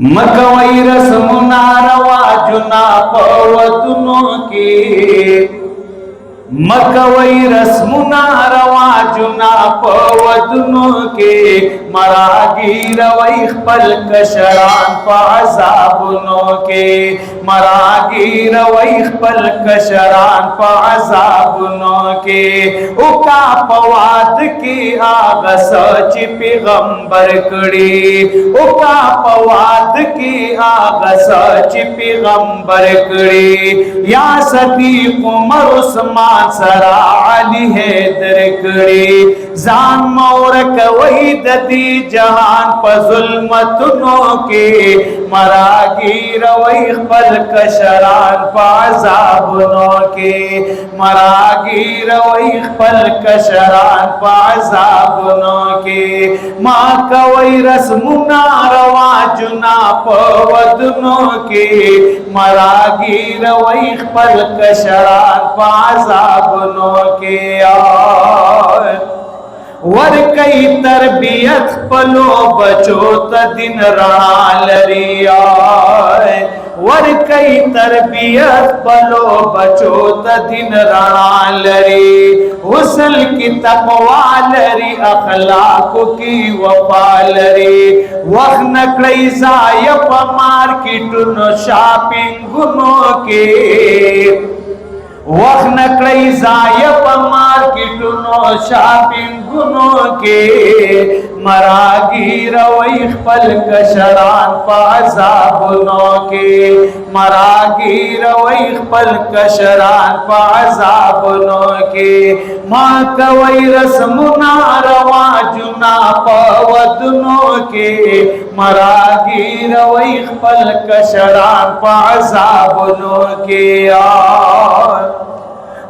مکوئی رسمنا رواجنا پودنو کی مکوئی رسمنا رواجنا پودنو کی مراگی روی خپل کشران پا عذابنو کی مراگی روی خپل کشران پا عذابنو کی اوکا پواد کی آغا سچ پیغمبر کڑی اوکا پواد کی آغا سچ پیغمبر کڑی یا صدیق عمر عثمان سرا علی حیدر کڑی زان مورک وحید دی جہان پا ظلمتنوں کے مراگی روی خپل کشران پا عذابنوں کے مراگی روی خپل کشران پا عذابنوں کے ماں کوئی رسمنا رواجنا پا ودنوں کے مراگی روی خپل کشران پا عذابنوں کے ورکی تربیت پلو بچو تا دن رہا لری ورکی تربیت پلو بچو تا دن رہا لری حسن کی تقوی لری اخلاق کی وفا لری وقت نکڑی زائی پا مارکیٹنو شاپنگنو کے وقت نکڑی زائی پا مارکیٹنو شاپنگنو کے مراگی روی خپل کشران پا عذابنو کے مراگی روی خپل کشران پا عذابنو کے ماں کوئی رسمنا رواجنا پا ودنو کے مراگی روی خپل کشران پا عذابنو کے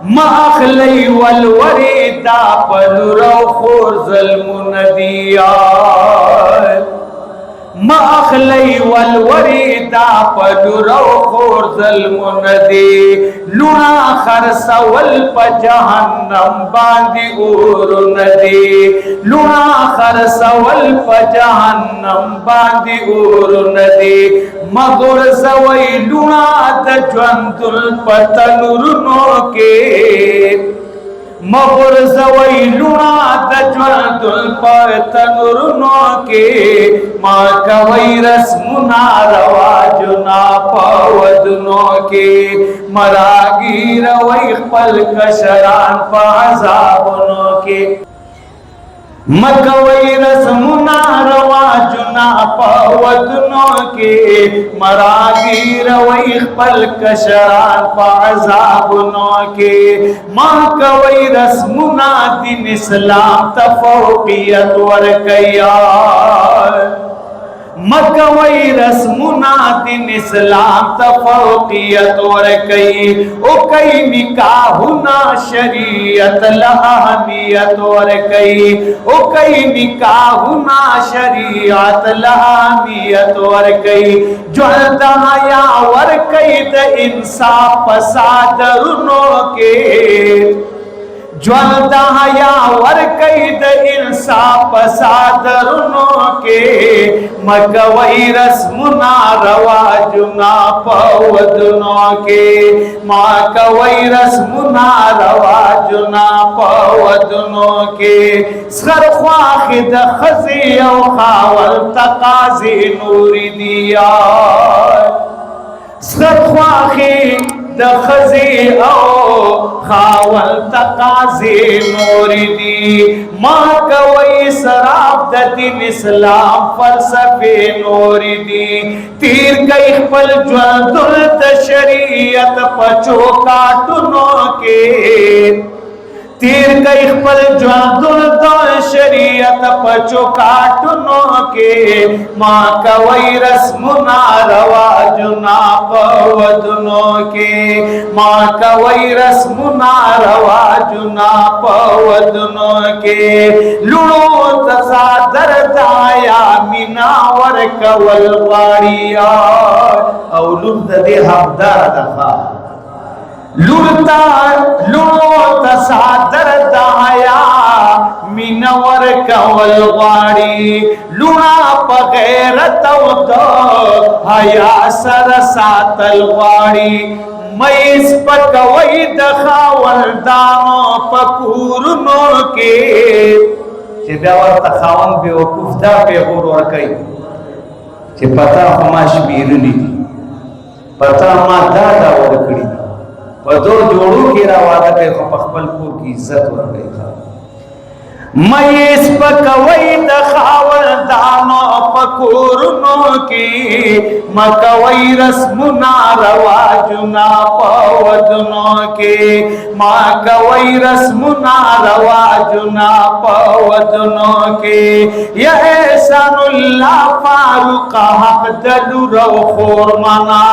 ماخلی والوری دا پلو خور ظلم ندیا ماخلی والوری دا پلو خور ظلم ندی لونا خرسول پا جہنم باندی اور ندی لونا خرسول پا جہنم باندی اور ندی مگر زوی لونا دا جوندل پا تنورنو کے مگر زوی لونا دا جوندل پا تنورنو کے ماں کوئی رسمنا رواجنا پا ودنو کے مراگی روی خپل کشران پا عذابنو کے مکوئی رسمنا رواجنا پا ودنو کے مراگی روی خپل کشران پا عذابنو کے ماں کوئی رسمنا دین اسلام تفوقیت ورکیا مکوئی رسمنا دین اسلام تفوقیت ورکی او کئی نکاحنا شریعت لہمیت ورکی او کئی نکاحنا شریعت لہمیت ورکی جوالدہ یا ورکی دا انصاف پسادرنو کے جوالدہ یا ورکی دا انصاف پسادرنو کے مکوئی رسمنا رواجنا پودنو کے مکوئی رسمنا رواجنا پودنو کے سخر خواخد خزی او خاول تقاضی نوری دیا سخر خواخد خزی او خاول تقاضی نوری دی ماں کوئی سراب دا دین اسلام فلسفی نوری دی تیر کئی خپل جوندل دا شریعت پچو کاتنو کے تیر کئی خپل جوندل دا شریعت پچو کاتنو کے ماں کوئی رسمنا رواجنا پودنو کے ماں کوئی رسمنا رواجنا پودنو کے لڑو تصادر دایا مناور کول غاریا او لند دے حقدار دخوا لڑتا لڑو تصادر دایا منور کول غاڑی لونا پا غیرت و دا حیا سر ساتل غواړي مېز پکوي د خاوندانو پکورونو کې چې بیا ورته خاوند بیوقوف دا پیغور ورکوي چې پتا خو ما شمیرلي دي پتا ما دا ورکړي په دو جوړو کې را واده کوي خو په خپل کور کې عزت ورکوي مېز پکوي د خاوندانو پکورونو کې مکوي رسمونه رواجونه په ودونو کې مکوي رسمونه رواجونه په ودونو کې یا احسان الله فاروق حق دلو خور منا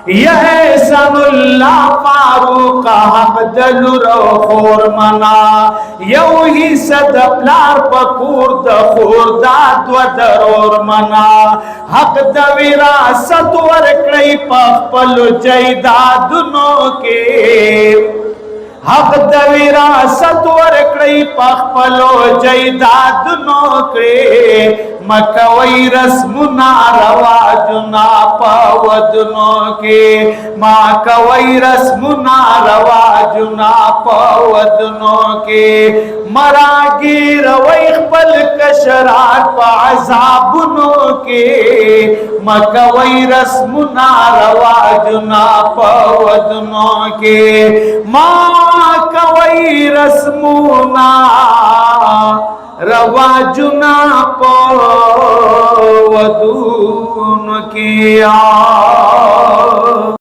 یا احسان اللہ فاروق حق دلو خور منا یو ہی صد پلار پکور د خور داد و درور منا حق د وراثت ورکړی پخپل جیدادونو کې حق د وراثت ورکړی پخپل جیدادونو کې مکوي رسمنا رواجنا پودنو کې ما کوي رسمنا رواجنا پودنو کې مراګي روي خپل کشرات په عذابونو کې مکوي رسمنا رواجنا پودنو کې ما کوي رسمنا رواجنا پودون کیا